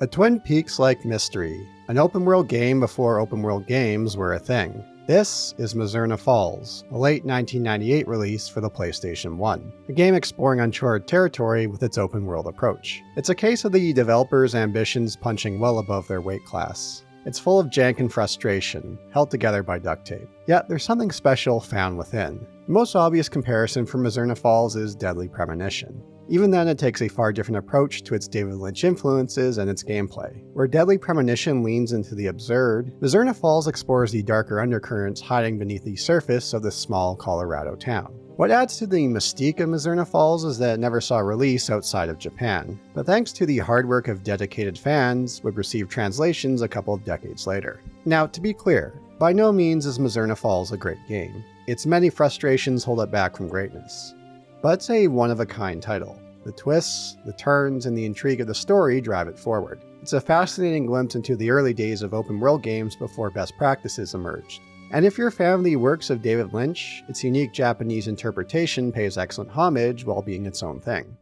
A Twin Peaks-like mystery, an open-world game before open-world games were a thing. This is Mizzurna Falls, a late 1998 release for the PlayStation 1, a game exploring uncharted territory with its open-world approach. It's a case of the developers' ambitions punching well above their weight class. It's full of jank and frustration, held together by duct tape. Yet there's something special found within. The most obvious comparison for Mizzurna Falls is Deadly Premonition. Even then, it takes a far different approach to its David Lynch influences and its gameplay. Where Deadly Premonition leans into the absurd, Mizzurna Falls explores the darker undercurrents hiding beneath the surface of this small Colorado town. What adds to the mystique of Mizzurna Falls is that it never saw release outside of Japan, but thanks to the hard work of dedicated fans, would receive translations a couple of decades later. Now, to be clear, by no means is Mizzurna Falls a great game. Its many frustrations hold it back from greatness. But it's a one-of-a-kind title. The twists, the turns, and the intrigue of the story drive it forward. It's a fascinating glimpse into the early days of open-world games before best practices emerged. And if you're a fan of the works of David Lynch, its unique Japanese interpretation pays excellent homage while being its own thing.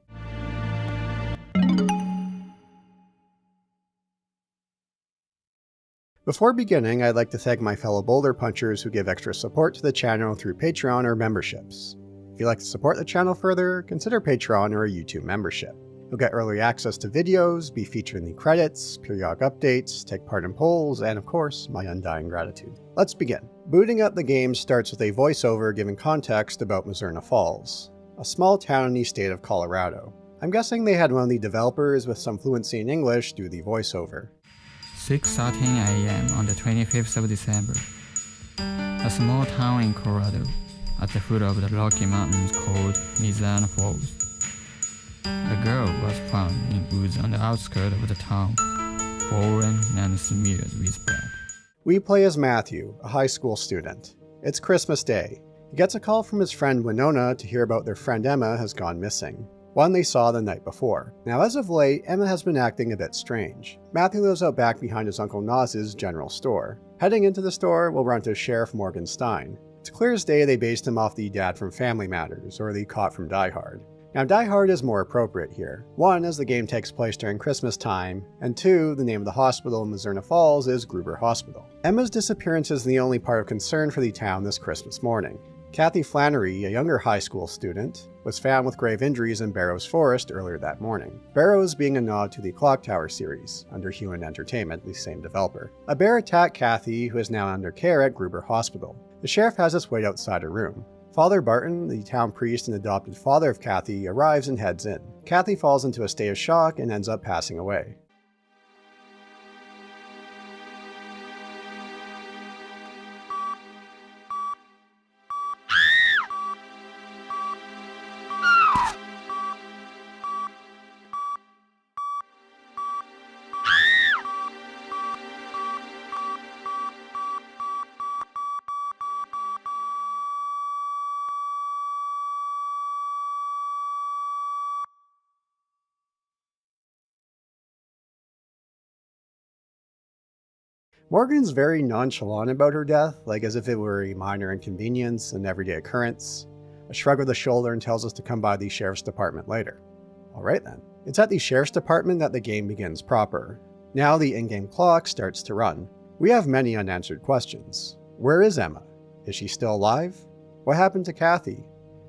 Before beginning, I'd like to thank my fellow Boulder Punchers who give extra support to the channel through Patreon or memberships. If you'd like to support the channel further, consider Patreon or a YouTube membership. You'll get early access to videos, be featured in the credits, periodic updates, take part in polls, and of course, my undying gratitude. Let's begin. Booting up the game starts with a voiceover giving context about Mizzurna Falls, a small town in the state of Colorado. I'm guessing they had one of the developers with some fluency in English do the voiceover. 6:13 a.m. on the 25th of December. A small town in Colorado, at the foot of the Rocky Mountains called Mizzurna Falls. The girl was found in woods on the outskirts of the town, fallen and smeared with blood. We play as Matthew, a high school student. It's Christmas Day. He gets a call from his friend Winona to hear about their friend Emma has gone missing, one they saw the night before. Now as of late, Emma has been acting a bit strange. Matthew lives out back behind his Uncle Naz's general store. Heading into the store, we'll run into Sheriff Morgan Stein. It's clear as day they based him off the dad from Family Matters, or the cop from Die Hard. Now Die Hard is more appropriate here. One, as the game takes place during Christmas time, and two, the name of the hospital in Mizzurna Falls is Gruber Hospital. Emma's disappearance is the only part of concern for the town this Christmas morning. Kathy Flannery, a younger high school student, was found with grave injuries in Barrows Forest earlier that morning. Barrows being a nod to the Clock Tower series, under Human Entertainment, the same developer. A bear attacked Kathy, who is now under care at Gruber Hospital. The sheriff has us wait outside her room. Father Barton, the town priest and adopted father of Kathy, arrives and heads in. Kathy falls into a state of shock and ends up passing away. Morgan's very nonchalant about her death, like as if it were a minor inconvenience, an everyday occurrence. A shrug of the shoulder and tells us to come by the sheriff's department later. Alright then. It's at the sheriff's department that the game begins proper. Now the in-game clock starts to run. We have many unanswered questions. Where is Emma? Is she still alive? What happened to Kathy?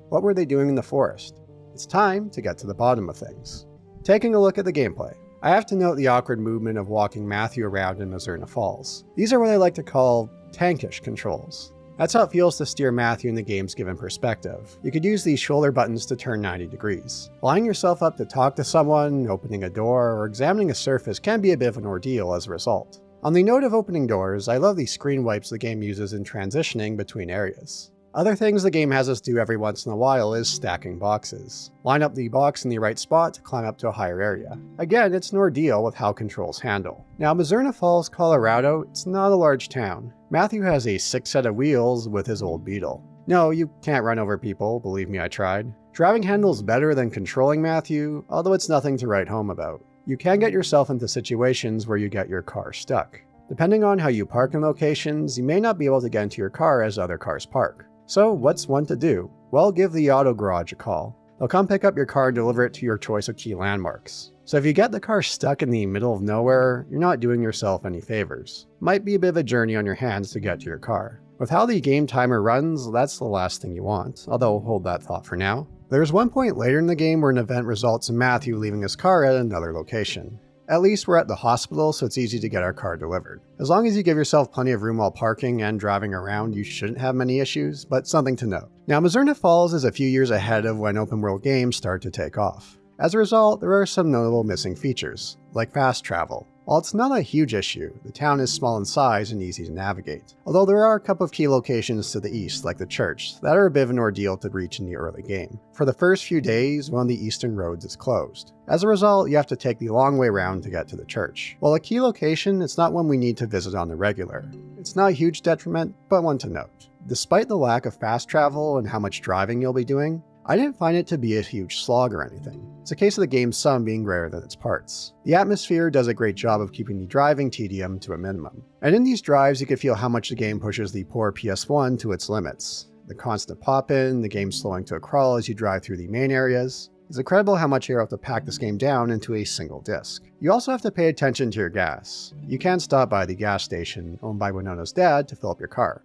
What were they doing in the forest? It's time to get to the bottom of things. Taking a look at the gameplay. I have to note the awkward movement of walking Matthew around in Mizzurna Falls. These are what I like to call tankish controls. That's how it feels to steer Matthew in the game's given perspective. You could use these shoulder buttons to turn 90 degrees. Lining yourself up to talk to someone, opening a door, or examining a surface can be a bit of an ordeal as a result. On the note of opening doors, I love the screen wipes the game uses in transitioning between areas. Other things the game has us do every once in a while is stacking boxes. Line up the box in the right spot to climb up to a higher area. Again, it's an ordeal with how controls handle. Now, Mizzurna Falls, Colorado, it's not a large town. Matthew has a 6 set of wheels with his old Beetle. No, you can't run over people, believe me, I tried. Driving handles better than controlling Matthew, although it's nothing to write home about. You can get yourself into situations where you get your car stuck. Depending on how you park in locations, you may not be able to get into your car as other cars park. So what's one to do? Well, give the auto garage a call. They'll come pick up your car and deliver it to your choice of key landmarks. So if you get the car stuck in the middle of nowhere, you're not doing yourself any favors. Might be a bit of a journey on your hands to get to your car. With how the game timer runs, that's the last thing you want, although hold that thought for now. There's one point later in the game where an event results in Matthew leaving his car at another location. At least we're at the hospital, so it's easy to get our car delivered. As long as you give yourself plenty of room while parking and driving around, you shouldn't have many issues, but something to note. Now, Mizzurna Falls is a few years ahead of when open world games start to take off. As a result, there are some notable missing features, like fast travel. While it's not a huge issue, the town is small in size and easy to navigate. Although there are a couple of key locations to the east, like the church, that are a bit of an ordeal to reach in the early game. For the first few days, one of the eastern roads is closed. As a result, you have to take the long way around to get to the church. While a key location, it's not one we need to visit on the regular. It's not a huge detriment, but one to note. Despite the lack of fast travel and how much driving you'll be doing, I didn't find it to be a huge slog or anything. It's a case of the game's sum being greater than its parts. The atmosphere does a great job of keeping the driving tedium to a minimum. And in these drives, you can feel how much the game pushes the poor PS1 to its limits. The constant pop-in, the game slowing to a crawl as you drive through the main areas. It's incredible how much you have to pack this game down into a single disc. You also have to pay attention to your gas. You can stop by the gas station owned by Winona's dad to fill up your car.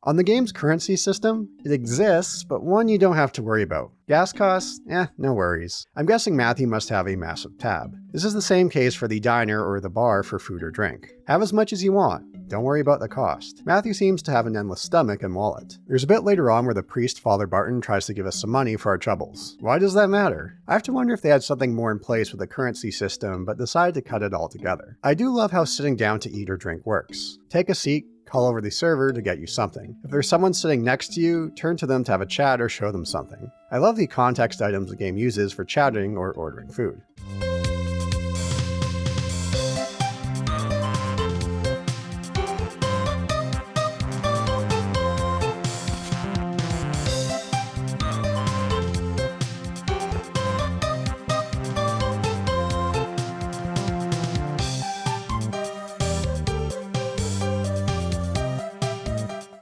On the game's currency system, it exists, but one you don't have to worry about. Gas costs? No worries. I'm guessing Matthew must have a massive tab. This is the same case for the diner or the bar for food or drink. Have as much as you want. Don't worry about the cost. Matthew seems to have an endless stomach and wallet. There's a bit later on where the priest, Father Barton, tries to give us some money for our troubles. Why does that matter? I have to wonder if they had something more in place with the currency system, but decided to cut it all together. I do love how sitting down to eat or drink works. Take a seat, call over the server to get you something. If there's someone sitting next to you, turn to them to have a chat or show them something. I love the context items the game uses for chatting or ordering food.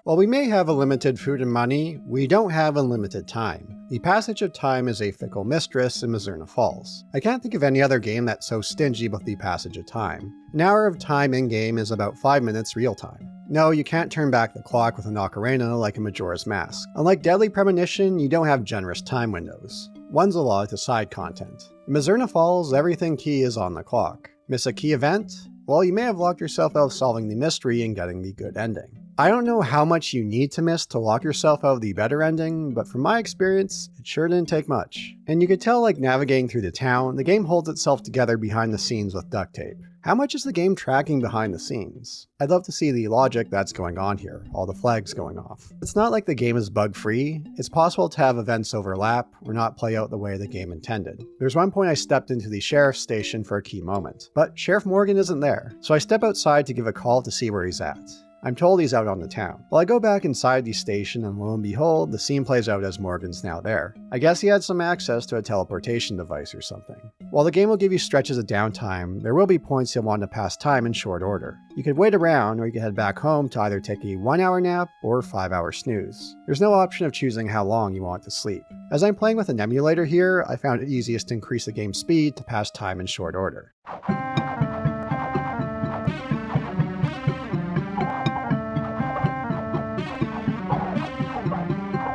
While we may have unlimited food and money, we don't have unlimited time. The passage of time is a fickle mistress in Mizzurna Falls. I can't think of any other game that's so stingy with the passage of time. An hour of time in-game is about 5 minutes real time. No, you can't turn back the clock with an ocarina like in Majora's Mask. Unlike Deadly Premonition, you don't have generous time windows. One's allotted to side content. In Mizzurna Falls, everything key is on the clock. Miss a key event? Well, you may have locked yourself out of solving the mystery and getting the good ending. I don't know how much you need to miss to lock yourself out of the better ending, but from my experience, it sure didn't take much. And you could tell, like navigating through the town, the game holds itself together behind the scenes with duct tape. How much is the game tracking behind the scenes? I'd love to see the logic that's going on here, all the flags going off. It's not like the game is bug-free. It's possible to have events overlap or not play out the way the game intended. There's one point I stepped into the sheriff's station for a key moment, but Sheriff Morgan isn't there, so I step outside to give a call to see where he's at. I'm told he's out on the town. Well, I go back inside the station and lo and behold, the scene plays out as Morgan's now there. I guess he had some access to a teleportation device or something. While the game will give you stretches of downtime, there will be points you'll want to pass time in short order. You could wait around or you could head back home to either take a 1-hour nap or 5-hour snooze. There's no option of choosing how long you want to sleep. As I'm playing with an emulator here, I found it easiest to increase the game's speed to pass time in short order.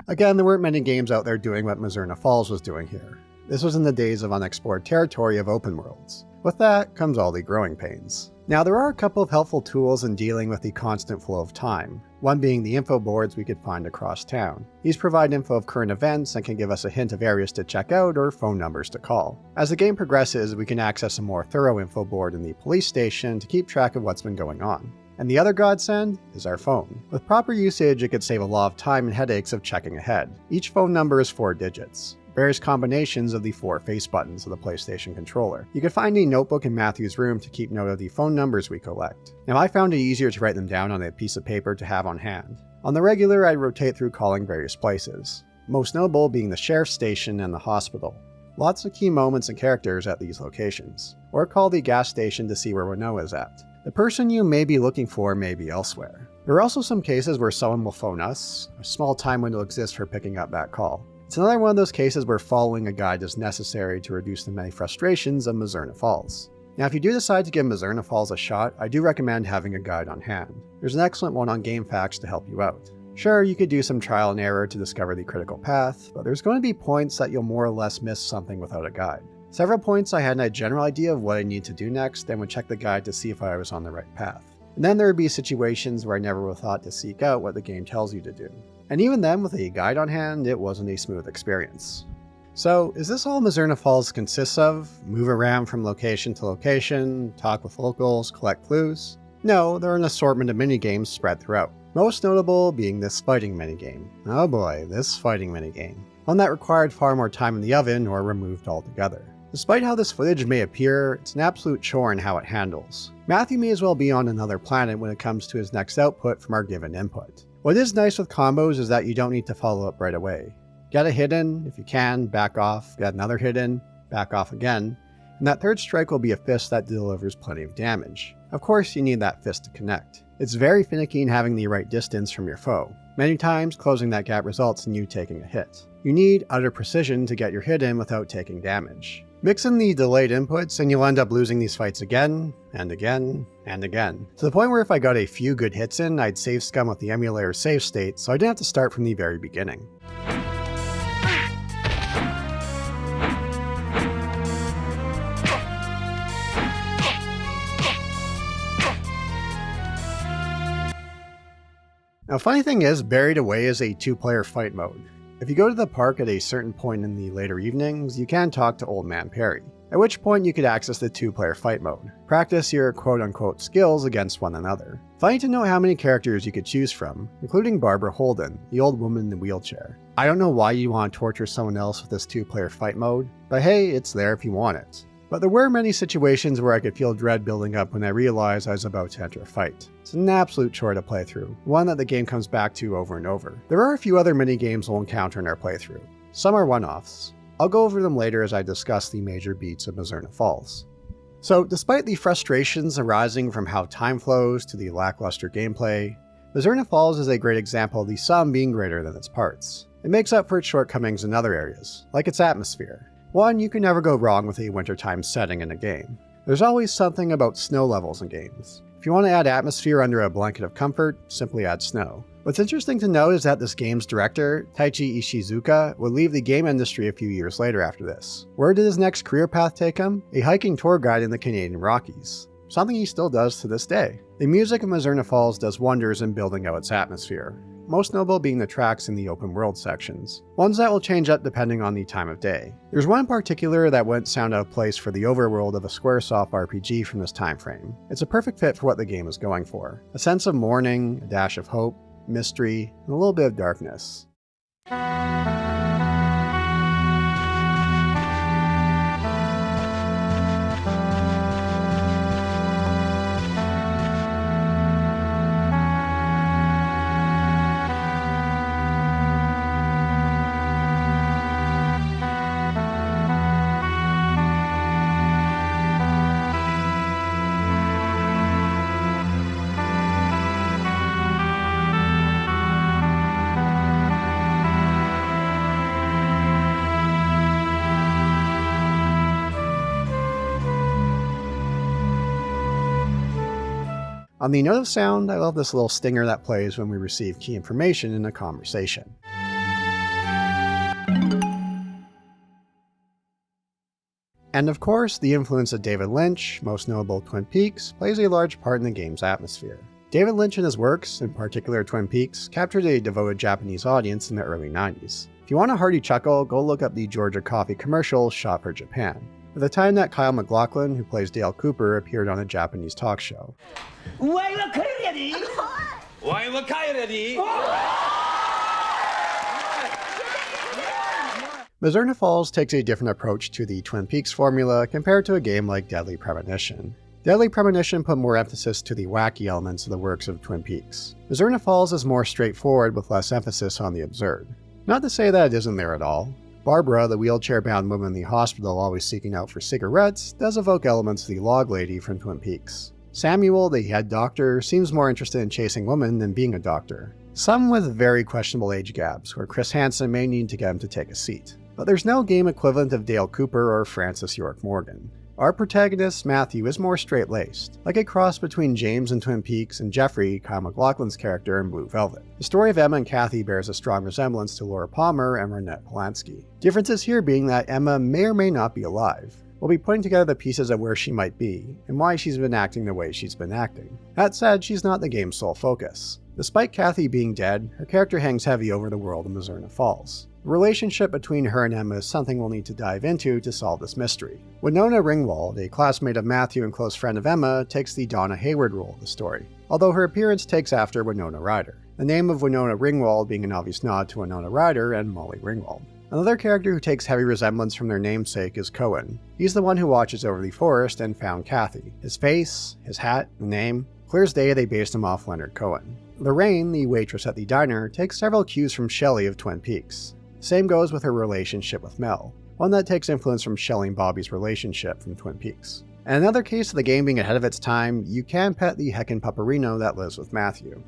Again, there weren't many games out there doing what Mizzurna Falls was doing here. This was in the days of unexplored territory of open worlds. With that comes all the growing pains. Now, there are a couple of helpful tools in dealing with the constant flow of time, one being the info boards we could find across town. These provide info of current events and can give us a hint of areas to check out or phone numbers to call. As the game progresses, we can access a more thorough info board in the police station to keep track of what's been going on. And the other godsend is our phone. With proper usage, it could save a lot of time and headaches of checking ahead. Each phone number is 4 digits. Various combinations of the 4 face buttons of the PlayStation controller. You can find a notebook in Matthew's room to keep note of the phone numbers we collect. Now, I found it easier to write them down on a piece of paper to have on hand. On the regular, I rotate through calling various places, most notable being the sheriff's station and the hospital. Lots of key moments and characters at these locations. Or call the gas station to see where Winona is at. The person you may be looking for may be elsewhere. There are also some cases where someone will phone us. A small time window exists for picking up that call. It's another one of those cases where following a guide is necessary to reduce the many frustrations of Mizzurna Falls. Now, if you do decide to give Mizzurna Falls a shot, I do recommend having a guide on hand. There's an excellent one on GameFAQs to help you out. Sure, you could do some trial and error to discover the critical path, but there's going to be points that you'll more or less miss something without a guide. Several points I had a general idea of what I need to do next, and would check the guide to see if I was on the right path. And then there would be situations where I never would have thought to seek out what the game tells you to do. And even then, with a guide on hand, it wasn't a smooth experience. So, is this all Mizzurna Falls consists of? Move around from location to location, talk with locals, collect clues? No, there are an assortment of minigames spread throughout. Most notable being this fighting minigame. Oh boy, this fighting minigame. One that required far more time in the oven or removed altogether. Despite how this footage may appear, it's an absolute chore in how it handles. Matthew may as well be on another planet when it comes to his next output from our given input. What is nice with combos is that you don't need to follow up right away. Get a hit in, if you can, back off, get another hit in, back off again, and that third strike will be a fist that delivers plenty of damage. Of course, you need that fist to connect. It's very finicky in having the right distance from your foe. Many times, closing that gap results in you taking a hit. You need utter precision to get your hit in without taking damage. Mix in the delayed inputs and you'll end up losing these fights again, and again, and again. To the point where if I got a few good hits in, I'd save scum with the emulator's save state, so I didn't have to start from the very beginning. Now, funny thing is, Buried Away is a 2-player fight mode. If you go to the park at a certain point in the later evenings, you can talk to Old Man Perry, at which point you could access the 2-player fight mode. Practice your quote-unquote skills against one another. Funny to know how many characters you could choose from, including Barbara Holden, the old woman in the wheelchair. I don't know why you want to torture someone else with this 2-player fight mode, but hey, it's there if you want it. But there were many situations where I could feel dread building up when I realized I was about to enter a fight. It's an absolute chore to play through, one that the game comes back to over and over. There are a few other minigames we'll encounter in our playthrough. Some are one-offs. I'll go over them later as I discuss the major beats of Mizzurna Falls. So, despite the frustrations arising from how time flows to the lackluster gameplay, Mizzurna Falls is a great example of the sum being greater than its parts. It makes up for its shortcomings in other areas, like its atmosphere. One, you can never go wrong with a wintertime setting in a game. There's always something about snow levels in games. If you want to add atmosphere under a blanket of comfort, simply add snow. What's interesting to note is that this game's director, Taichi Ishizuka, would leave the game industry a few years later after this. Where did his next career path take him? A hiking tour guide in the Canadian Rockies. Something he still does to this day. The music of Mizzurna Falls does wonders in building out its atmosphere, most notable being the tracks in the open world sections, ones that will change up depending on the time of day. There's one in particular that wouldn't sound out of place for the overworld of a Squaresoft RPG from this time frame. It's a perfect fit for what the game is going for. A sense of mourning, a dash of hope, mystery, and a little bit of darkness. On the note of sound, I love this little stinger that plays when we receive key information in a conversation. And of course, the influence of David Lynch, most notable Twin Peaks, plays a large part in the game's atmosphere. David Lynch and his works, in particular Twin Peaks, captured a devoted Japanese audience in the early 90s. If you want a hearty chuckle, go look up the Georgia Coffee commercial shot for Japan. At the time that Kyle MacLachlan, who plays Dale Cooper, appeared on a Japanese talk show. Mizzurna Falls takes a different approach to the Twin Peaks formula compared to a game like Deadly Premonition. Deadly Premonition put more emphasis to the wacky elements of the works of Twin Peaks. Mizzurna Falls is more straightforward with less emphasis on the absurd. Not to say that it isn't there at all. Barbara, the wheelchair-bound woman in the hospital always seeking out for cigarettes, does evoke elements of the log lady from Twin Peaks. Samuel, the head doctor, seems more interested in chasing women than being a doctor. Some with very questionable age gaps, where Chris Hansen may need to get him to take a seat. But there's no game equivalent of Dale Cooper or Francis York Morgan. Our protagonist, Matthew, is more straight-laced, like a cross between James in Twin Peaks and Jeffrey, Kyle MacLachlan's character in Blue Velvet. The story of Emma and Kathy bears a strong resemblance to Laura Palmer and Ronette Polanski. Differences here being that Emma may or may not be alive. We'll be putting together the pieces of where she might be, and why she's been acting the way she's been acting. That said, she's not the game's sole focus. Despite Kathy being dead, her character hangs heavy over the world of Mizzurna Falls. The relationship between her and Emma is something we'll need to dive into to solve this mystery. Winona Ringwald, a classmate of Matthew and close friend of Emma, takes the Donna Hayward role of the story, although her appearance takes after Winona Ryder, the name of Winona Ringwald being an obvious nod to Winona Ryder and Molly Ringwald. Another character who takes heavy resemblance from their namesake is Cohen. He's the one who watches over the forest and found Kathy. His face, his hat, the name, clear as day they based him off Leonard Cohen. Lorraine, the waitress at the diner, takes several cues from Shelley of Twin Peaks. Same goes with her relationship with Mel, one that takes influence from Shelley and Bobby's relationship from Twin Peaks. In another case of the game being ahead of its time, you can pet the heckin' pupperino that lives with Matthew.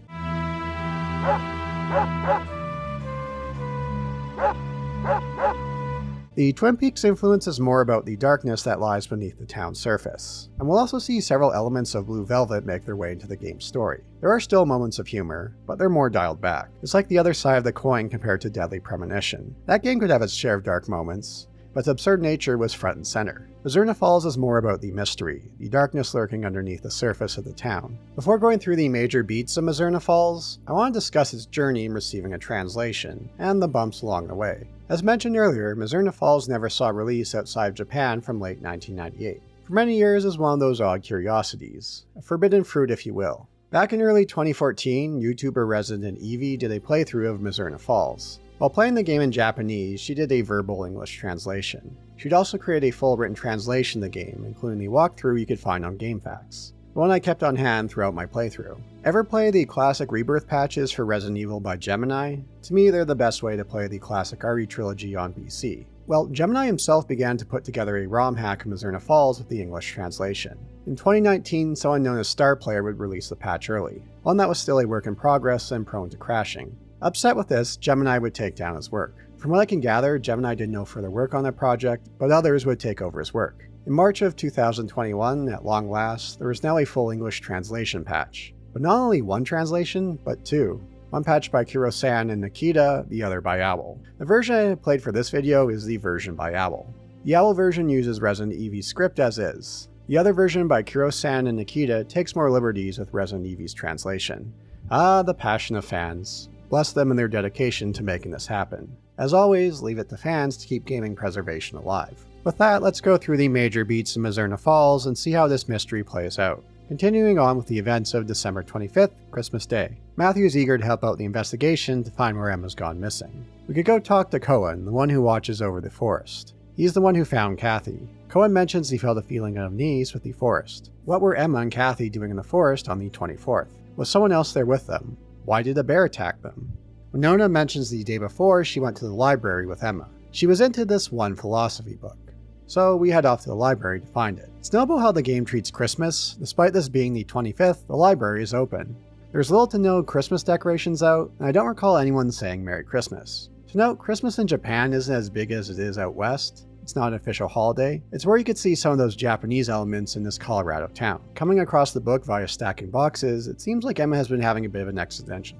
The Twin Peaks influence is more about the darkness that lies beneath the town's surface, and we'll also see several elements of Blue Velvet make their way into the game's story. There are still moments of humor, but they're more dialed back. It's like the other side of the coin compared to Deadly Premonition. That game could have its share of dark moments, but its absurd nature was front and center. Mizzurna Falls is more about the mystery, the darkness lurking underneath the surface of the town. Before going through the major beats of Mizzurna Falls, I want to discuss its journey in receiving a translation, and the bumps along the way. As mentioned earlier, Mizzurna Falls never saw release outside of Japan from late 1998. For many years, it was one of those odd curiosities, a forbidden fruit if you will. Back in early 2014, YouTuber Resident Evie did a playthrough of Mizzurna Falls. While playing the game in Japanese, she did a verbal English translation. She'd also create a full written translation of the game, including the walkthrough you could find on GameFAQs, the one I kept on hand throughout my playthrough. Ever play the classic Rebirth patches for Resident Evil by Gemini? To me, they're the best way to play the classic RE trilogy on PC. Well, Gemini himself began to put together a ROM hack of Mizzurna Falls with the English translation. In 2019, someone known as StarPlayer would release the patch early, one that was still a work in progress and prone to crashing. Upset with this, Gemini would take down his work. From what I can gather, Gemini did no further work on the project, but others would take over his work. In March of 2021, at long last, there is now a full English translation patch. But not only one translation, but two. One patch by Kiro-san and Nikita, the other by Owl. The version I played for this video is the version by Owl. The Owl version uses Resident Evie's script as is. The other version by Kiro-san and Nikita takes more liberties with Resident Evie's translation. Ah, the passion of fans. Bless them and their dedication to making this happen. As always, leave it to fans to keep gaming preservation alive. With that, let's go through the major beats of Mizzurna Falls and see how this mystery plays out. Continuing on with the events of December 25th, Christmas Day. Matthew is eager to help out the investigation to find where Emma's gone missing. We could go talk to Cohen, the one who watches over the forest. He's the one who found Kathy. Cohen mentions he felt a feeling of unease with the forest. What were Emma and Kathy doing in the forest on the 24th? Was someone else there with them? Why did a bear attack them? Winona mentions the day before she went to the library with Emma. She was into this one philosophy book. So we head off to the library to find it. It's notable how the game treats Christmas. Despite this being the 25th, the library is open. There's little to no Christmas decorations out, and I don't recall anyone saying Merry Christmas. To note, Christmas in Japan isn't as big as it is out west. It's not an official holiday. It's where you could see some of those Japanese elements in this Colorado town. Coming across the book via stacking boxes, it seems like Emma has been having a bit of an existential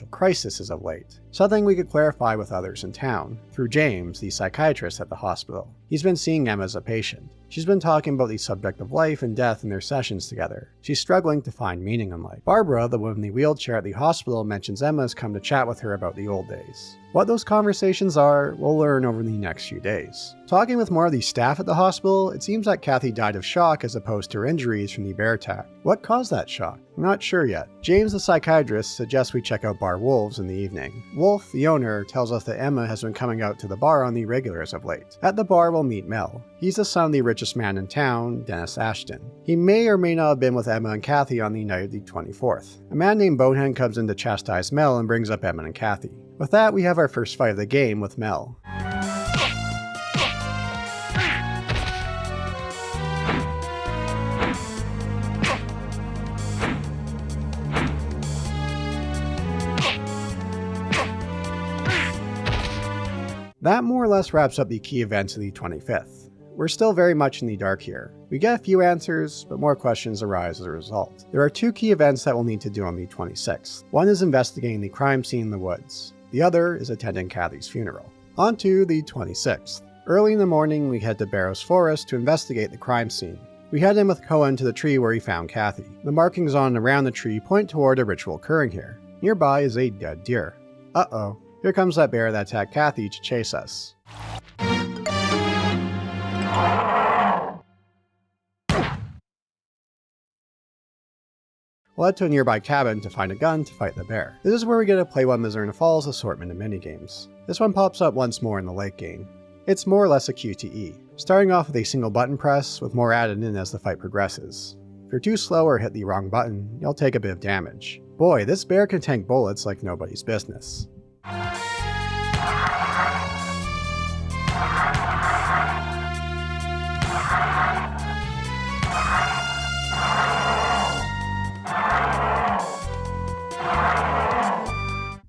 crisis as of late. Something we could clarify with others in town, through James, the psychiatrist at the hospital. He's been seeing Emma as a patient. She's been talking about the subject of life and death in their sessions together. She's struggling to find meaning in life. Barbara, the woman in the wheelchair at the hospital, mentions Emma has come to chat with her about the old days. What those conversations are, we'll learn over the next few days. Talking with more of the staff at the hospital, it seems that Kathy died of shock as opposed to her injuries from the bear attack. What caused that shock? I'm not sure yet. James, the psychiatrist, suggests we check out Bar Wolves in the evening. Wolf, the owner, tells us that Emma has been coming out to the bar on the regular as of late. At the bar, we'll meet Mel. He's the son of the richest man in town, Dennis Ashton. He may or may not have been with Emma and Kathy on the night of the 24th. A man named Bonehead comes in to chastise Mel and brings up Emma and Kathy. With that, we have our first fight of the game with Mel. That more or less wraps up the key events of the 25th. We're still very much in the dark here. We get a few answers, but more questions arise as a result. There are 2 key events that we'll need to do on the 26th. One is investigating the crime scene in the woods. The other is attending Kathy's funeral. On to the 26th. Early in the morning, we head to Barrows Forest to investigate the crime scene. We head in with Cohen to the tree where he found Kathy. The markings on and around the tree point toward a ritual occurring here. Nearby is a dead deer. Uh-oh. Here comes that bear that attacked Kathy to chase us. We'll head to a nearby cabin to find a gun to fight the bear. This is where we get to play one Mizzurna Falls assortment of minigames. This one pops up once more in the late game. It's more or less a QTE, starting off with a single button press, with more added in as the fight progresses. If you're too slow or hit the wrong button, you'll take a bit of damage. Boy, this bear can tank bullets like nobody's business.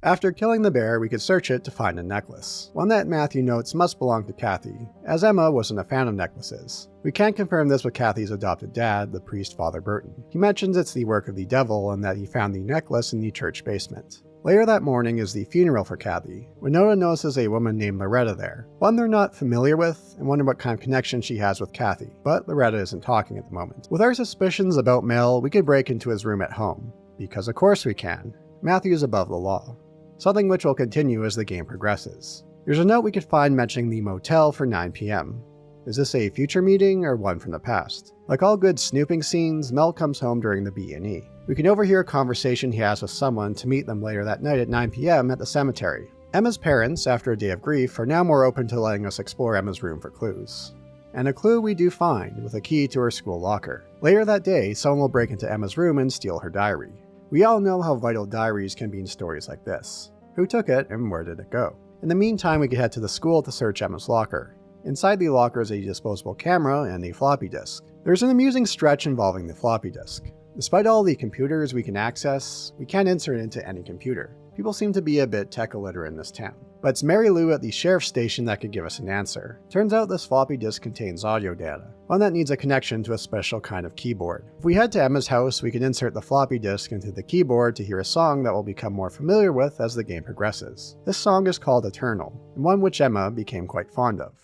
After killing the bear, we could search it to find a necklace. One that Matthew notes must belong to Kathy, as Emma wasn't a fan of necklaces. We can't confirm this with Kathy's adopted dad, the priest Father Burton. He mentions it's the work of the devil and that he found the necklace in the church basement. Later that morning is the funeral for Kathy. Winona notices a woman named Loretta there, one they're not familiar with, and wonder what kind of connection she has with Kathy, but Loretta isn't talking at the moment. With our suspicions about Mel, we could break into his room at home, because of course we can. Matthew is above the law. Something which will continue as the game progresses. There's a note we could find mentioning the motel for 9 p.m. Is this a future meeting or one from the past? Like all good snooping scenes, Mel comes home during the B&E. We can overhear a conversation he has with someone to meet them later that night at 9 p.m. at the cemetery. Emma's parents, after a day of grief, are now more open to letting us explore Emma's room for clues. And a clue we do find, with a key to her school locker. Later that day, someone will break into Emma's room and steal her diary. We all know how vital diaries can be in stories like this. Who took it and where did it go? In the meantime, we could head to the school to search Emma's locker. Inside the locker is a disposable camera and a floppy disk. There's an amusing stretch involving the floppy disk. Despite all the computers we can access, we can't insert it into any computer. People seem to be a bit tech illiterate in this town. But it's Mary Lou at the sheriff's station that could give us an answer. Turns out this floppy disk contains audio data, one that needs a connection to a special kind of keyboard. If we head to Emma's house, we can insert the floppy disk into the keyboard to hear a song that we'll become more familiar with as the game progresses. This song is called Eternal, and one which Emma became quite fond of.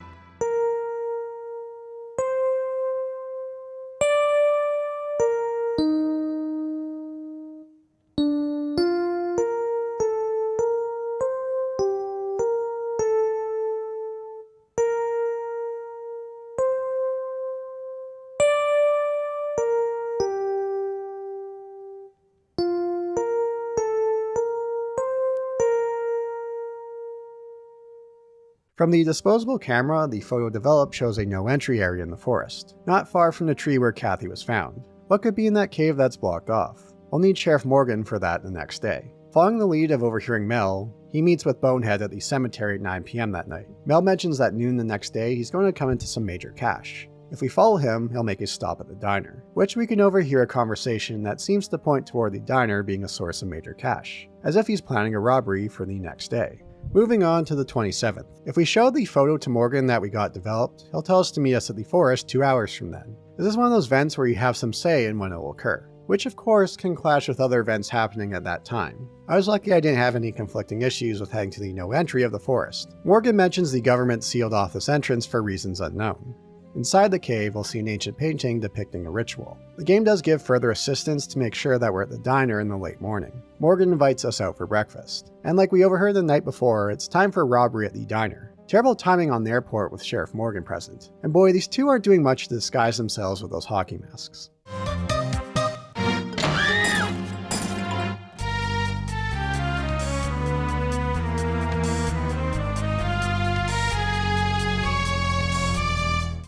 From the disposable camera, the photo developed shows a no-entry area in the forest, not far from the tree where Kathy was found. What could be in that cave that's blocked off? We'll need Sheriff Morgan for that the next day. Following the lead of overhearing Mel, he meets with Bonehead at the cemetery at 9 p.m. that night. Mel mentions that noon the next day he's going to come into some major cash. If we follow him, he'll make a stop at the diner, which we can overhear a conversation that seems to point toward the diner being a source of major cash, as if he's planning a robbery for the next day. Moving on to the 27th. If we show the photo to Morgan that we got developed, he'll tell us to meet us at the forest 2 hours from then. This is one of those events where you have some say in when it will occur, which of course can clash with other events happening at that time. I was lucky I didn't have any conflicting issues with heading to the no entry of the forest. Morgan mentions the government sealed off this entrance for reasons unknown. Inside the cave, we'll see an ancient painting depicting a ritual. The game does give further assistance to make sure that we're at the diner in the late morning. Morgan invites us out for breakfast. And like we overheard the night before, it's time for a robbery at the diner. Terrible timing on the airport with Sheriff Morgan present. And boy, these two aren't doing much to disguise themselves with those hockey masks.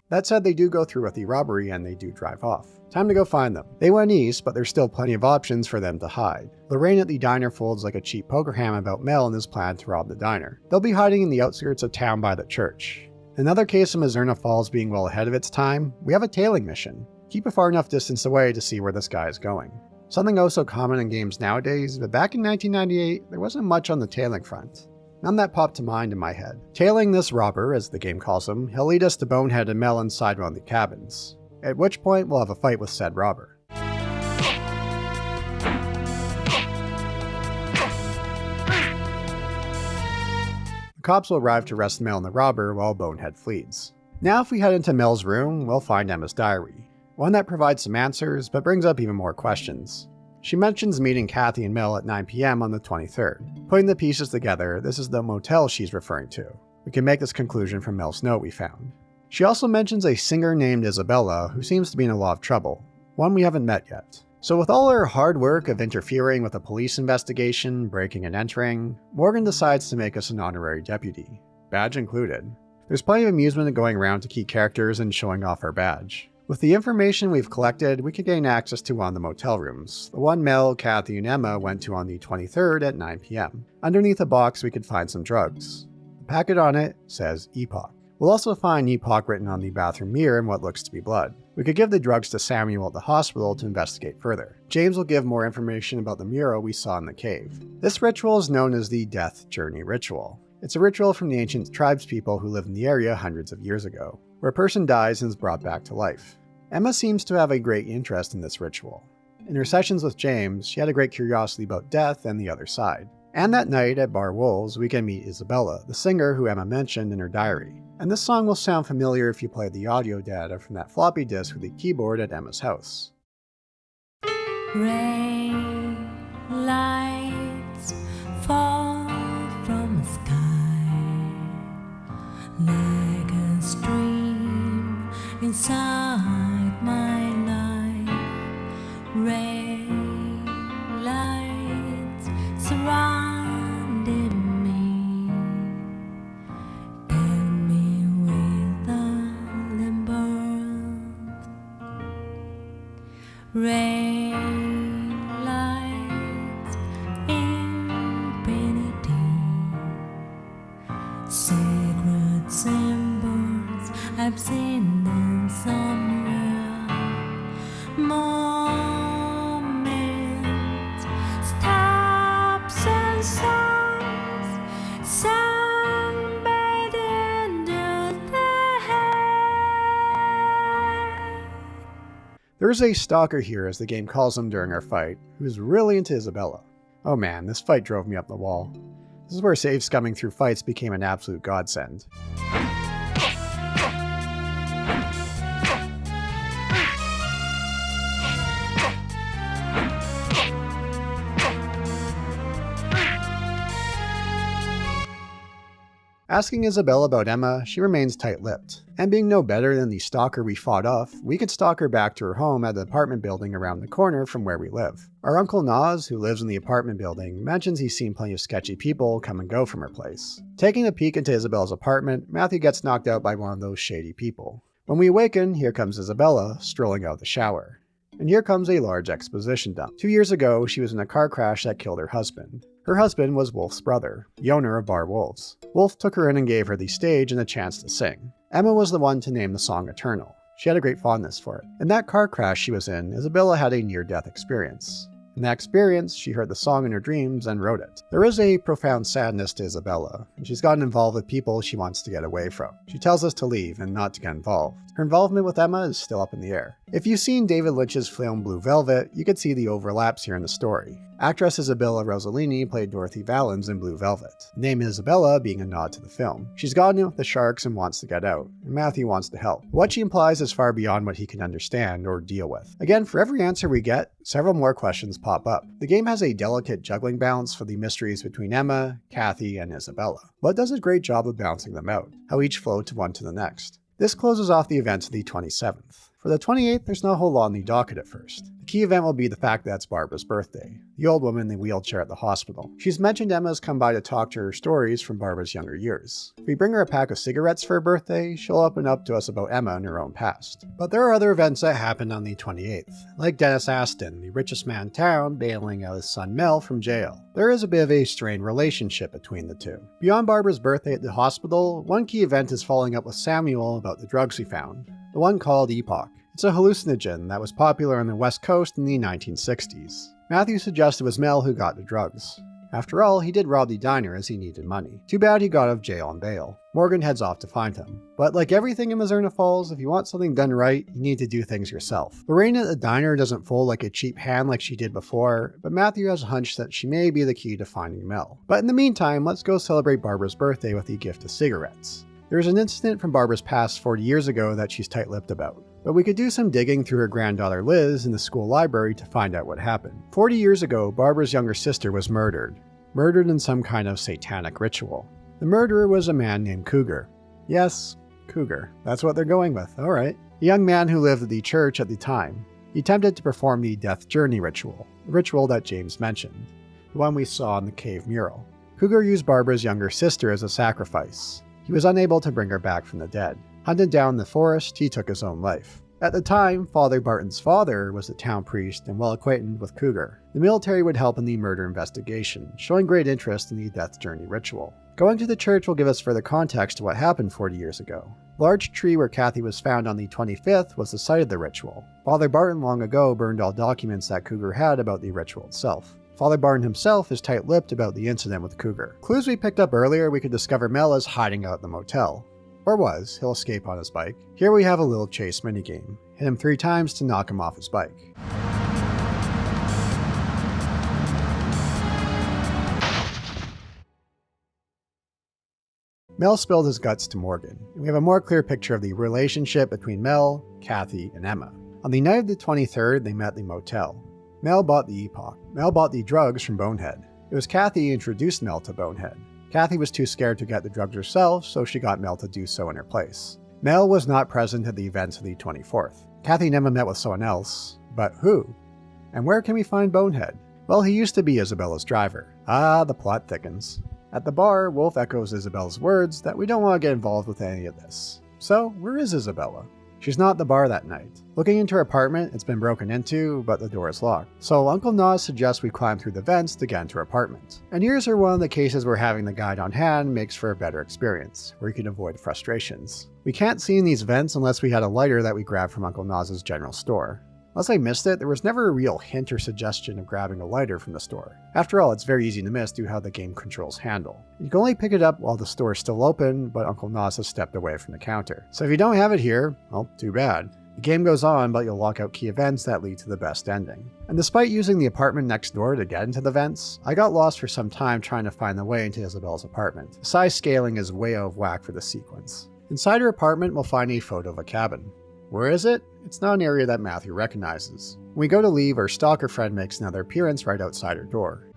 That said, they do go through with the robbery and they do drive off. Time to go find them. They went east, but there's still plenty of options for them to hide. Lorraine at the diner folds like a cheap poker ham about Mel and his plan to rob the diner. They'll be hiding in the outskirts of town by the church. In another case of Mizzurna Falls being well ahead of its time, we have a tailing mission. Keep a far enough distance away to see where this guy is going. Something also common in games nowadays, but back in 1998, there wasn't much on the tailing front. None that popped to mind in my head. Tailing this robber, as the game calls him, he'll lead us to Bonehead and Mel inside one of the cabins, at which point we'll have a fight with said robber. The cops will arrive to arrest Mel and the robber while Bonehead flees. Now if we head into Mel's room, we'll find Emma's diary. One that provides some answers, but brings up even more questions. She mentions meeting Kathy and Mel at 9 p.m. on the 23rd. Putting the pieces together, this is the motel she's referring to. We can make this conclusion from Mel's note we found. She also mentions a singer named Isabella who seems to be in a lot of trouble, one we haven't met yet. So with all her hard work of interfering with a police investigation, breaking and entering, Morgan decides to make us an honorary deputy, badge included. There's plenty of amusement going around to key characters and showing off our badge. With the information we've collected, we can gain access to one of the motel rooms, the one Mel, Kathy, and Emma went to on the 23rd at 9 p.m. Underneath a box we could find some drugs. The packet on it says Epoch. We'll also find Epoch written on the bathroom mirror in what looks to be blood. We could give the drugs to Samuel at the hospital to investigate further. James will give more information about the mural we saw in the cave. This ritual is known as the Death Journey Ritual. It's a ritual from the ancient tribespeople who lived in the area hundreds of years ago, where a person dies and is brought back to life. Emma seems to have a great interest in this ritual. In her sessions with James, she had a great curiosity about death and the other side. And that night at Bar Wolves, we can meet Isabella, the singer who Emma mentioned in her diary. And this song will sound familiar if you played the audio data from that floppy disk with the keyboard at Emma's house. Ray lights fall from the sky like a stream inside my life. Ray lights surrounded me, get me with a limber. Ray lights infinity, sacred symbols, I've seen them somewhere. Moments, stops and songs, sunbathed under the hair. There's a stalker here, as the game calls him during our fight, who's really into Isabella. Oh man, this fight drove me up the wall. This is where save scumming through fights became an absolute godsend. Asking Isabella about Emma, she remains tight-lipped. And being no better than the stalker we fought off, we could stalk her back to her home at the apartment building around the corner from where we live. Our Uncle Nas, who lives in the apartment building, mentions he's seen plenty of sketchy people come and go from her place. Taking a peek into Isabella's apartment, Matthew gets knocked out by one of those shady people. When we awaken, here comes Isabella, strolling out of the shower. And here comes a large exposition dump. 2 years ago, she was in a car crash that killed her husband. Her husband was Wolf's brother, the owner of Bar Wolves. Wolf took her in and gave her the stage and a chance to sing. Emma was the one to name the song Eternal. She had a great fondness for it. In that car crash she was in, Isabella had a near-death experience. In that experience, she heard the song in her dreams and wrote it. There is a profound sadness to Isabella, and she's gotten involved with people she wants to get away from. She tells us to leave and not to get involved. Her involvement with Emma is still up in the air. If you've seen David Lynch's film Blue Velvet, you could see the overlaps here in the story. Actress Isabella Rossellini played Dorothy Valens in Blue Velvet, the name Isabella being a nod to the film. She's gotten in with the sharks and wants to get out, and Matthew wants to help. What she implies is far beyond what he can understand or deal with. Again, for every answer we get, several more questions pop up. The game has a delicate juggling balance for the mysteries between Emma, Kathy, and Isabella, but does a great job of balancing them out, how each flow to one to the next. This closes off the events of the 27th. For the 28th, there's not a whole lot on the docket at first. The key event will be the fact that it's Barbara's birthday, the old woman in the wheelchair at the hospital. She's mentioned Emma's come by to talk to her stories from Barbara's younger years. If we bring her a pack of cigarettes for her birthday, she'll open up to us about Emma and her own past. But there are other events that happen on the 28th, like Dennis Aston, the richest man in town, bailing out his son Mel from jail. There is a bit of a strained relationship between the two. Beyond Barbara's birthday at the hospital, one key event is following up with Samuel about the drugs we found, the one called Epoch. It's a hallucinogen that was popular on the West Coast in the 1960s. Matthew suggested it was Mel who got the drugs. After all, he did rob the diner as he needed money. Too bad he got out of jail on bail. Morgan heads off to find him. But like everything in Mizzurna Falls, if you want something done right, you need to do things yourself. Lorraine at the diner doesn't fold like a cheap hand like she did before, but Matthew has a hunch that she may be the key to finding Mel. But in the meantime, let's go celebrate Barbara's birthday with the gift of cigarettes. There's an incident from Barbara's past 40 years ago that she's tight-lipped about. But we could do some digging through her granddaughter Liz in the school library to find out what happened. 40 years ago, Barbara's younger sister was murdered in some kind of satanic ritual. The murderer was a man named Cougar. Yes, Cougar. That's what they're going with, alright. A young man who lived at the church at the time. He attempted to perform the Death Journey ritual, the ritual that James mentioned, the one we saw in the cave mural. Cougar used Barbara's younger sister as a sacrifice. He was unable to bring her back from the dead. Hunted down in the forest, he took his own life. At the time, Father Barton's father was a town priest and well acquainted with Cougar. The military would help in the murder investigation, showing great interest in the Death Journey ritual. Going to the church will give us further context to what happened 40 years ago. The large tree where Kathy was found on the 25th was the site of the ritual. Father Barton long ago burned all documents that Cougar had about the ritual itself. Father Barton himself is tight-lipped about the incident with Cougar. Clues we picked up earlier, we could discover Mel is hiding out at the motel. Or was. He'll escape on his bike. Here we have a little chase minigame. Hit him 3 times to knock him off his bike. Mel spilled his guts to Morgan, and we have a more clear picture of the relationship between Mel, Kathy, and Emma. On the night of the 23rd, they met at the motel. Mel bought the epoch. Mel bought the drugs from Bonehead. It was Kathy who introduced Mel to Bonehead. Kathy was too scared to get the drugs herself, so she got Mel to do so in her place. Mel was not present at the events of the 24th. Kathy and Emma met with someone else, but who? And where can we find Bonehead? Well, he used to be Isabella's driver. Ah, the plot thickens. At the bar, Wolf echoes Isabella's words that we don't want to get involved with any of this. So, where is Isabella? She's not at the bar that night. Looking into her apartment, it's been broken into, but the door is locked. So Uncle Nas suggests we climb through the vents to get into her apartment. And here's where one of the cases where having the guide on hand makes for a better experience, where you can avoid frustrations. We can't see in these vents unless we had a lighter that we grabbed from Uncle Nas's general store. Unless I missed it, there was never a real hint or suggestion of grabbing a lighter from the store. After all, it's very easy to miss due to how the game controls handle. You can only pick it up while the store is still open, but Uncle Nas has stepped away from the counter. So if you don't have it here, well, too bad. The game goes on, but you'll lock out key events that lead to the best ending. And despite using the apartment next door to get into the vents, I got lost for some time trying to find the way into Isabella's apartment. The size scaling is way out of whack for this sequence. Inside her apartment, we'll find a photo of a cabin. Where is it? It's not an area that Matthew recognizes. When we go to leave, our stalker friend makes another appearance right outside her door.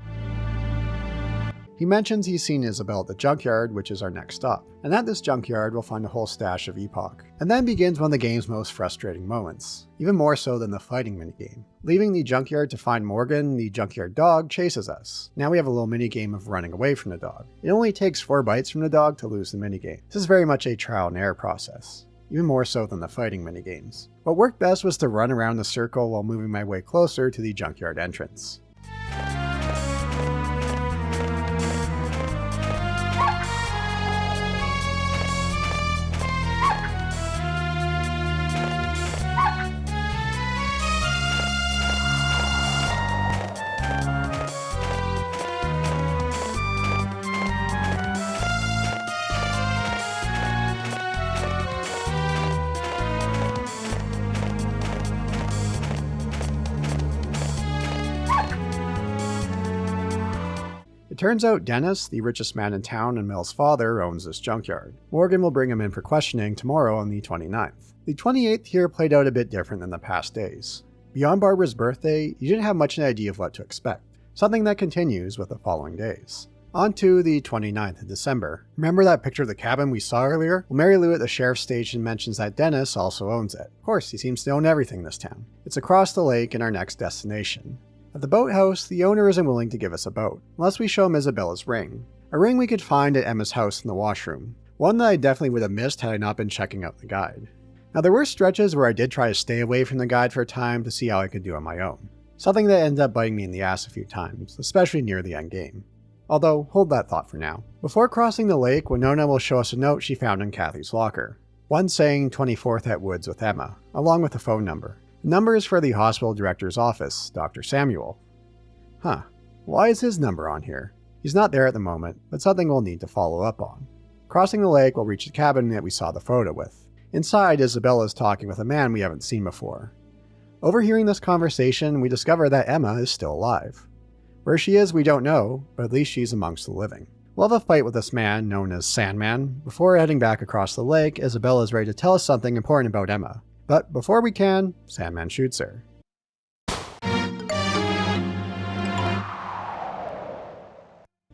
He mentions he's seen Isabel at the junkyard, which is our next stop. And at this junkyard, we'll find a whole stash of epoch. And then begins one of the game's most frustrating moments, even more so than the fighting minigame. Leaving the junkyard to find Morgan, the junkyard dog chases us. Now we have a little minigame of running away from the dog. It only takes 4 bites from the dog to lose the minigame. This is very much a trial and error process, even more so than the fighting minigames. What worked best was to run around the circle while moving my way closer to the junkyard entrance. Turns out Dennis, the richest man in town and Mel's father, owns this junkyard. Morgan will bring him in for questioning tomorrow on the 29th. The 28th here played out a bit different than the past days. Beyond Barbara's birthday, you didn't have much an idea of what to expect, something that continues with the following days. On to the 29th of December. Remember that picture of the cabin we saw earlier? Well, Mary Lou at the sheriff's station mentions that Dennis also owns it. Of course, he seems to own everything in this town. It's across the lake in our next destination. At the boathouse, the owner isn't willing to give us a boat, unless we show him Isabella's ring. A ring we could find at Emma's house in the washroom. One that I definitely would have missed had I not been checking out the guide. Now there were stretches where I did try to stay away from the guide for a time to see how I could do on my own. Something that ended up biting me in the ass a few times, especially near the end game. Although, hold that thought for now. Before crossing the lake, Winona will show us a note she found in Kathy's locker. One saying 24th at Woods with Emma, along with a phone number. The number is for the hospital director's office, Dr. Samuel. Huh, why is his number on here? He's not there at the moment, but something we'll need to follow up on. Crossing the lake, we'll reach the cabin that we saw the photo with. Inside, Isabella is talking with a man we haven't seen before. Overhearing this conversation, we discover that Emma is still alive. Where she is, we don't know, but at least she's amongst the living. We'll have a fight with this man, known as Sandman. Before heading back across the lake, Isabella is ready to tell us something important about Emma. But before we can, Sandman shoots her.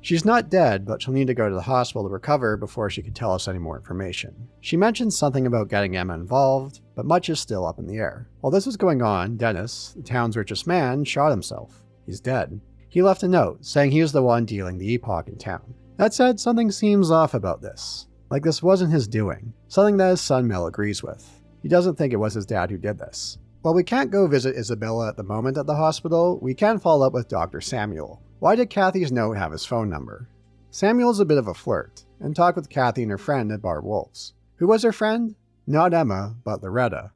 She's not dead, but she'll need to go to the hospital to recover before she can tell us any more information. She mentions something about getting Emma involved, but much is still up in the air. While this is going on, Dennis, the town's richest man, shot himself. He's dead. He left a note saying he was the one dealing the epoch in town. That said, something seems off about this. Like this wasn't his doing. Something that his son Mel agrees with. He doesn't think it was his dad who did this. While we can't go visit Isabella at the moment at the hospital, we can follow up with Dr. Samuel. Why did Kathy's note have his phone number? Samuel's a bit of a flirt, and talked with Kathy and her friend at Bar Wolves. Who was her friend? Not Emma, but Loretta,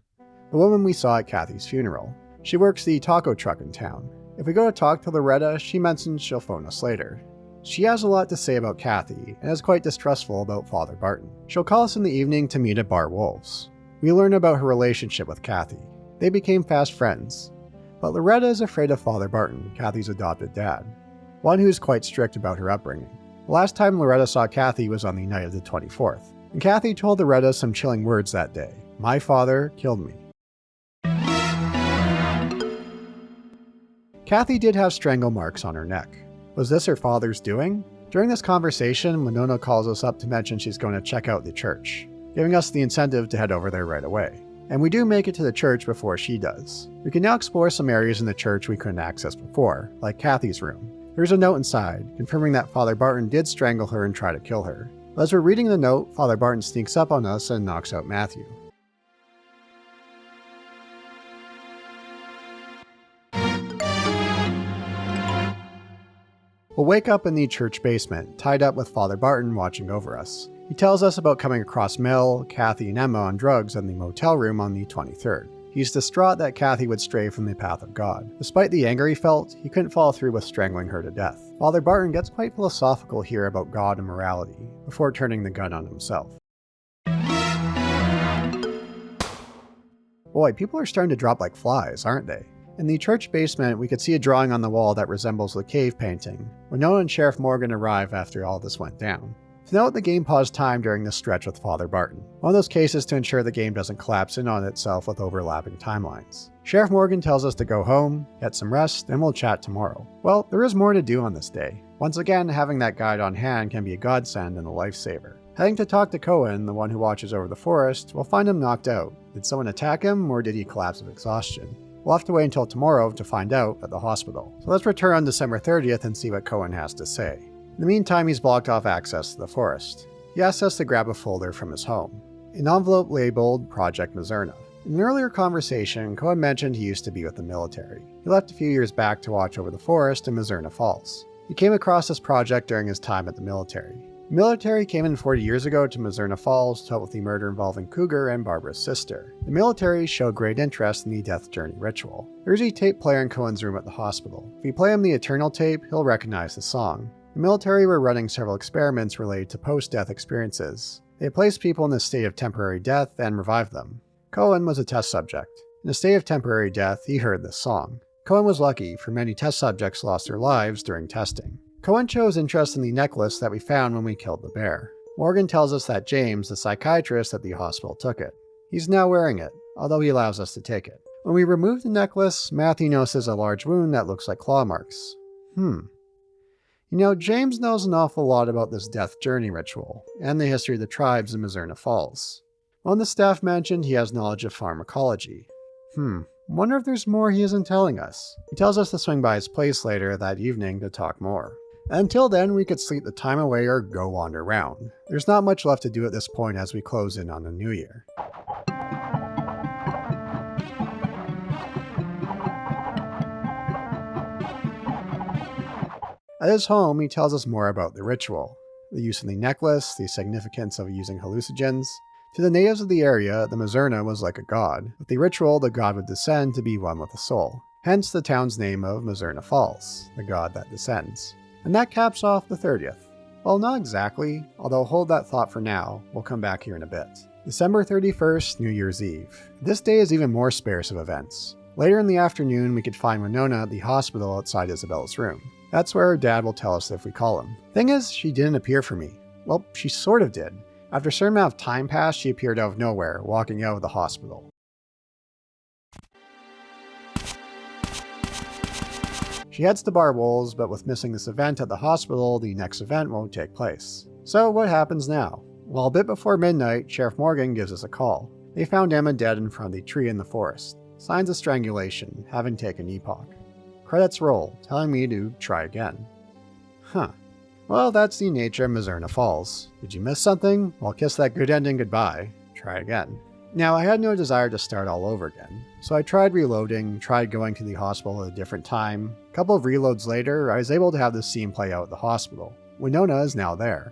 the woman we saw at Kathy's funeral. She works the taco truck in town. If we go to talk to Loretta, she mentions she'll phone us later. She has a lot to say about Kathy, and is quite distrustful about Father Barton. She'll call us in the evening to meet at Bar Wolves. We learn about her relationship with Kathy. They became fast friends. But Loretta is afraid of Father Barton, Kathy's adopted dad, one who's quite strict about her upbringing. The last time Loretta saw Kathy was on the night of the 24th, and Kathy told Loretta some chilling words that day. "My father killed me." Kathy did have strangle marks on her neck. Was this her father's doing? During this conversation, Winona calls us up to mention she's going to check out the church, giving us the incentive to head over there right away. And we do make it to the church before she does. We can now explore some areas in the church we couldn't access before, like Kathy's room. There's a note inside, confirming that Father Barton did strangle her and try to kill her. But as we're reading the note, Father Barton sneaks up on us and knocks out Matthew. We'll wake up in the church basement, tied up with Father Barton watching over us. He tells us about coming across Mel, Kathy, and Emma on drugs in the motel room on the 23rd. He's distraught that Kathy would stray from the path of God. Despite the anger he felt, he couldn't follow through with strangling her to death. Father Barton gets quite philosophical here about God and morality, before turning the gun on himself. Boy, people are starting to drop like flies, aren't they? In the church basement, we could see a drawing on the wall that resembles the cave painting. Winona and Sheriff Morgan arrive after all this went down. To note, the game paused time during this stretch with Father Barton. One of those cases to ensure the game doesn't collapse in on itself with overlapping timelines. Sheriff Morgan tells us to go home, get some rest, and we'll chat tomorrow. Well, there is more to do on this day. Once again, having that guide on hand can be a godsend and a lifesaver. Heading to talk to Cohen, the one who watches over the forest, we'll find him knocked out. Did someone attack him, or did he collapse of exhaustion? We'll have to wait until tomorrow to find out at the hospital. So let's return on December 30th and see what Cohen has to say. In the meantime, he's blocked off access to the forest. He asks us to grab a folder from his home, an envelope labeled Project Mizzurna. In an earlier conversation, Cohen mentioned he used to be with the military. He left a few years back to watch over the forest in Mizzurna Falls. He came across this project during his time at the military. The military came in 40 years ago to Mizzurna Falls to help with the murder involving Cougar and Barbara's sister. The military showed great interest in the death journey ritual. There's a tape player in Cohen's room at the hospital. If we play him the Eternal tape, he'll recognize the song. The military were running several experiments related to post-death experiences. They placed people in a state of temporary death and revived them. Cohen was a test subject. In a state of temporary death, he heard this song. Cohen was lucky, for many test subjects lost their lives during testing. Cohen chose interest in the necklace that we found when we killed the bear. Morgan tells us that James, the psychiatrist at the hospital, took it. He's now wearing it, although he allows us to take it. When we remove the necklace, Matthew notices a large wound that looks like claw marks. You know, James knows an awful lot about this death journey ritual, and the history of the tribes in Mizzurna Falls. One of the staff mentioned he has knowledge of pharmacology. Wonder if there's more he isn't telling us. He tells us to swing by his place later that evening to talk more. Until then, we could sleep the time away or go wander around. There's not much left to do at this point as we close in on the new year. At his home, he tells us more about the ritual, the use of the necklace, the significance of using hallucinogens. To the natives of the area, the Mizzurna was like a god. With the ritual, the god would descend to be one with the soul. Hence the town's name of Mizzurna Falls, the god that descends. And that caps off the 30th. Well, not exactly, although hold that thought for now, we'll come back here in a bit. December 31st, New Year's Eve. This day is even more sparse of events. Later in the afternoon, we could find Winona at the hospital outside Isabella's room. That's where her dad will tell us if we call him. Thing is, she didn't appear for me. Well, she sort of did. After a certain amount of time passed, she appeared out of nowhere, walking out of the hospital. She heads to Bar Wolves, but with missing this event at the hospital, the next event won't take place. So what happens now? Well, a bit before midnight, Sheriff Morgan gives us a call. They found Emma dead in front of the tree in the forest. Signs of strangulation, having taken epoch. Credits roll, telling me to try again. Huh. Well, that's the nature of Mizzurna Falls. Did you miss something? Well, kiss that good ending goodbye. Try again. Now, I had no desire to start all over again, so I tried reloading, tried going to the hospital at a different time. A couple of reloads later, I was able to have this scene play out at the hospital. Winona is now there.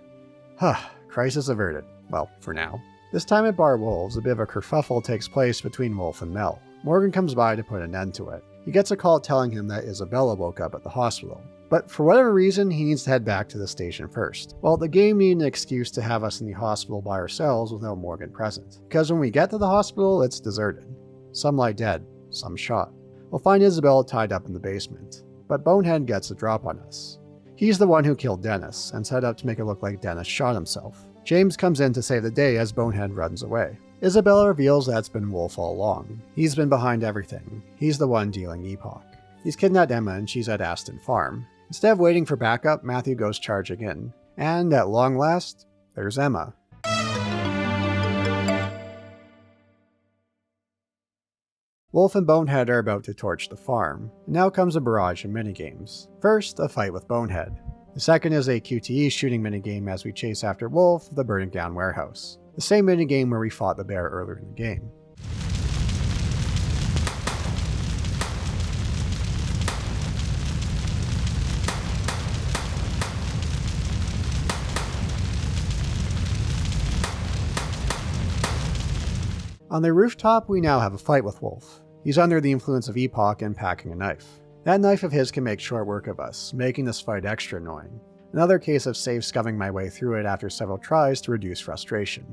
Huh, crisis averted. Well, for now. This time at Bar Wolves, a bit of a kerfuffle takes place between Wolf and Mel. Morgan comes by to put an end to it. He gets a call telling him that Isabella woke up at the hospital. But for whatever reason, he needs to head back to the station first. Well, the game needed an excuse to have us in the hospital by ourselves without Morgan present. Because when we get to the hospital, it's deserted. Some lie dead, some shot. We'll find Isabella tied up in the basement. But Bonehead gets the drop on us. He's the one who killed Dennis, and set up to make it look like Dennis shot himself. James comes in to save the day as Bonehead runs away. Isabella reveals that it's been Wolf all along. He's been behind everything. He's the one dealing epoch. He's kidnapped Emma and she's at Aston Farm. Instead of waiting for backup, Matthew goes charging in. And at long last, there's Emma. Wolf and Bonehead are about to torch the farm. And now comes a barrage of minigames. First, a fight with Bonehead. The second is a QTE shooting minigame as we chase after Wolf, the burning down warehouse. The same minigame where we fought the bear earlier in the game. On the rooftop, we now have a fight with Wolf. He's under the influence of epoch and packing a knife. That knife of his can make short work of us, making this fight extra annoying. Another case of safe scumming my way through it after several tries to reduce frustration.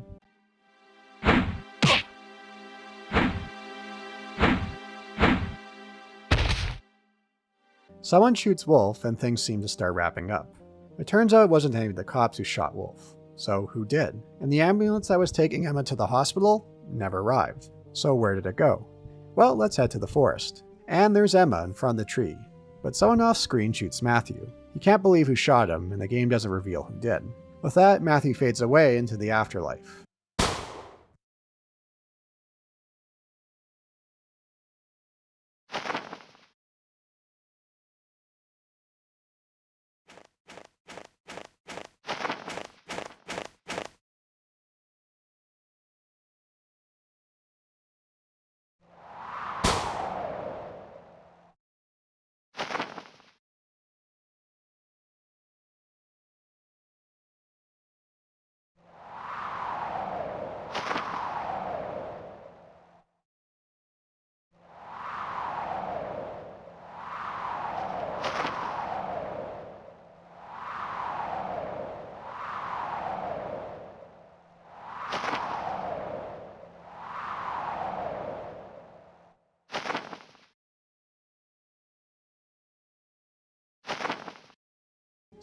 Someone shoots Wolf and things seem to start wrapping up. It turns out it wasn't any of the cops who shot Wolf. So who did? And the ambulance that was taking Emma to the hospital never arrived. So where did it go? Well, let's head to the forest. And there's Emma in front of the tree. But someone off screen shoots Matthew. He can't believe who shot him, and the game doesn't reveal who did. With that, Matthew fades away into the afterlife.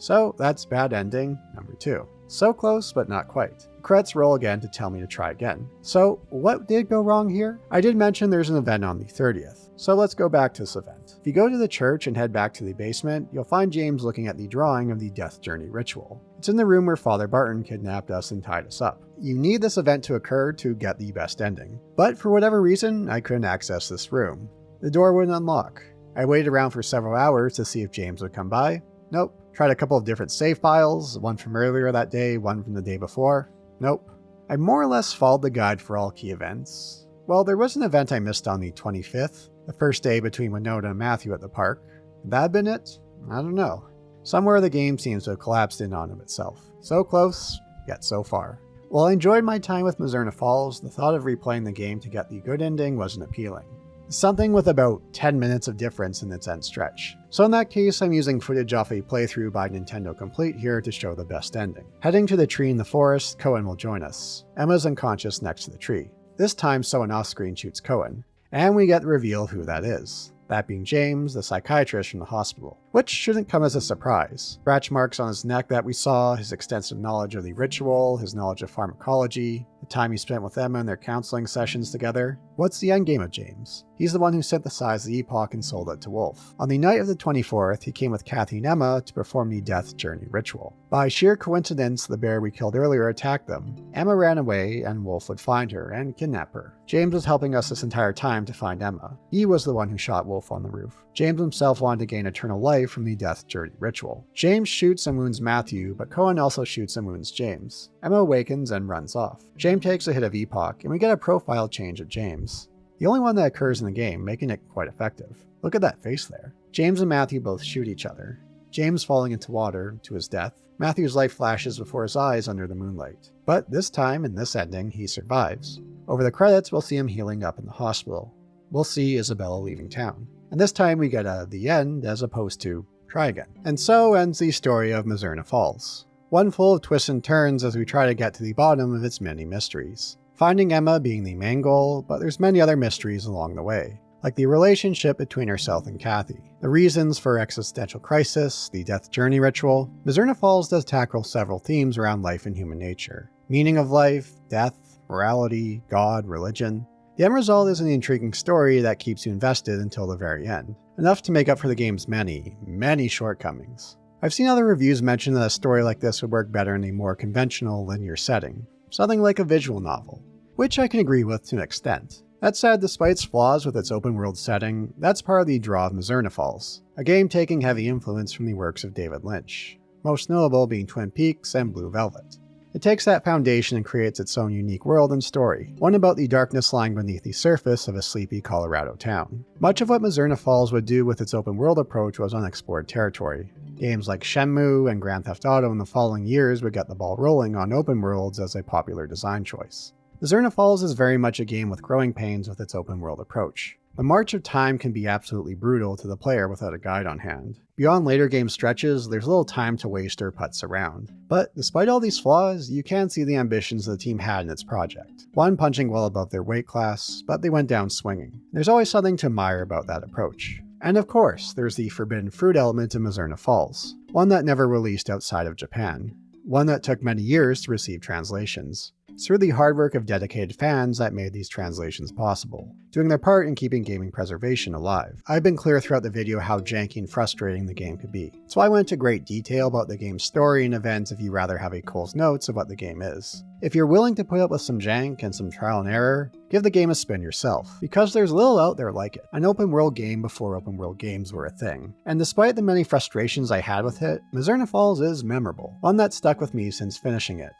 So that's bad ending number 2. So close, but not quite. Credits roll again to tell me to try again. So what did go wrong here? I did mention there's an event on the 30th. So let's go back to this event. If you go to the church and head back to the basement, you'll find James looking at the drawing of the Death Journey ritual. It's in the room where Father Barton kidnapped us and tied us up. You need this event to occur to get the best ending. But for whatever reason, I couldn't access this room. The door wouldn't unlock. I waited around for several hours to see if James would come by. Nope. Tried a couple of different save files, one from earlier that day, one from the day before. Nope. I more or less followed the guide for all key events. Well, there was an event I missed on the 25th, the first day between Winona and Matthew at the park. Would that have been it? I don't know. Somewhere the game seems to have collapsed in on itself. So close, yet so far. While I enjoyed my time with Mizzurna Falls, the thought of replaying the game to get the good ending wasn't appealing. something with about 10 minutes of difference in its end stretch. So in that case, I'm using footage off a playthrough by Nintendo Complete here to show the best ending. Heading to the tree in the forest, Cohen will join us. Emma's unconscious next to the tree. This time someone off-screen shoots Cohen, and we get the reveal who that is. That being James, the psychiatrist from the hospital. Which shouldn't come as a surprise. Scratch marks on his neck that we saw, his extensive knowledge of the ritual, his knowledge of pharmacology, the time he spent with Emma in their counseling sessions together. What's the endgame of James? He's the one who synthesized the epoch and sold it to Wolf. On the night of the 24th, he came with Kathy and Emma to perform the Death Journey ritual. By sheer coincidence, the bear we killed earlier attacked them. Emma ran away, and Wolf would find her and kidnap her. James was helping us this entire time to find Emma. He was the one who shot Wolf on the roof. James himself wanted to gain eternal life from the Death Journey ritual. James shoots and wounds Matthew, but Cohen also shoots and wounds James. Emma awakens and runs off. James takes a hit of epoch, and we get a profile change of James. The only one that occurs in the game, making it quite effective. Look at that face there. James and Matthew both shoot each other. James falling into water, to his death. Matthew's life flashes before his eyes under the moonlight. But this time, in this ending, he survives. Over the credits, we'll see him healing up in the hospital. We'll see Isabella leaving town. And this time we get a the end as opposed to try again. And so ends the story of Mizzurna Falls. One full of twists and turns as we try to get to the bottom of its many mysteries. Finding Emma being the main goal, but there's many other mysteries along the way. Like the relationship between herself and Kathy, the reasons for existential crisis, the Death Journey ritual. Mizzurna Falls does tackle several themes around life and human nature. Meaning of life, death, morality, God, religion. The end result is an intriguing story that keeps you invested until the very end. Enough to make up for the game's many, many shortcomings. I've seen other reviews mention that a story like this would work better in a more conventional, linear setting. Something like a visual novel. Which I can agree with to an extent. That said, despite its flaws with its open world setting, that's part of the draw of Mizzurna Falls, a game taking heavy influence from the works of David Lynch, most notable being Twin Peaks and Blue Velvet. It takes that foundation and creates its own unique world and story, one about the darkness lying beneath the surface of a sleepy Colorado town. Much of what Mizzurna Falls would do with its open world approach was unexplored territory. Games like Shenmue and Grand Theft Auto in the following years would get the ball rolling on open worlds as a popular design choice. Mizzurna Falls is very much a game with growing pains with its open world approach. The march of time can be absolutely brutal to the player without a guide on hand. Beyond later game stretches, there's little time to waste or putz around. But despite all these flaws, you can see the ambitions the team had in its project. One punching well above their weight class, but they went down swinging. There's always something to admire about that approach. And of course, there's the forbidden fruit element in Mizzurna Falls, one that never released outside of Japan. One that took many years to receive translations. It's through the hard work of dedicated fans that made these translations possible, doing their part in keeping gaming preservation alive. I've been clear throughout the video how janky and frustrating the game could be, so I went into great detail about the game's story and events if you rather have a Cole's notes of what the game is. If you're willing to put up with some jank and some trial and error, give the game a spin yourself, because there's little out there like it. An open world game before open world games were a thing. And despite the many frustrations I had with it, Mizzurna Falls is memorable, one that stuck with me since finishing it.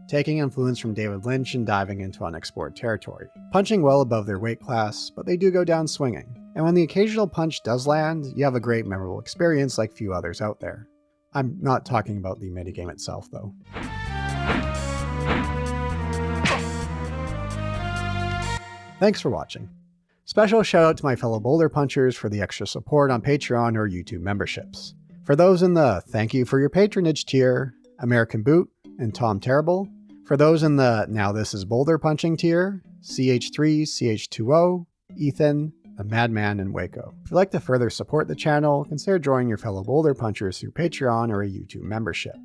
Taking influence from David Lynch and diving into unexplored territory. Punching well above their weight class, but they do go down swinging. And when the occasional punch does land, you have a great memorable experience like few others out there. I'm not talking about the minigame itself though. Thanks for watching. Special shout out to my fellow Boulder Punchers for the extra support on Patreon or YouTube memberships. For those in the thank you for your patronage tier, American Boot and Tom Terrible. For those in the now this is Boulder Punching tier, CH3, CH2O, Ethan, the Madman, and Waco. If you'd like to further support the channel, consider joining your fellow Boulder Punchers through Patreon or a YouTube membership.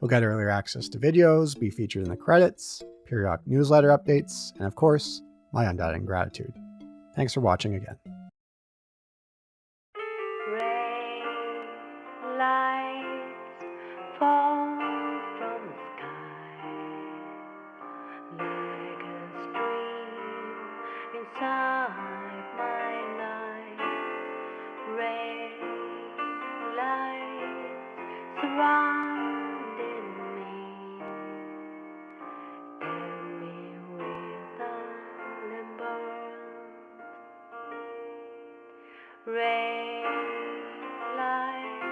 You'll get earlier access to videos, be featured in the credits, periodic newsletter updates, and of course, my undying gratitude. Thanks for watching again. Rain, lights fall from the sky like a stream inside my life. Rain, lights surrounding me, and me with a limber. Rain, light,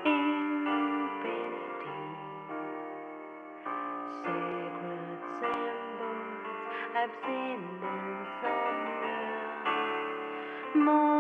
infinity, sacred symbols I've seen them somewhere. more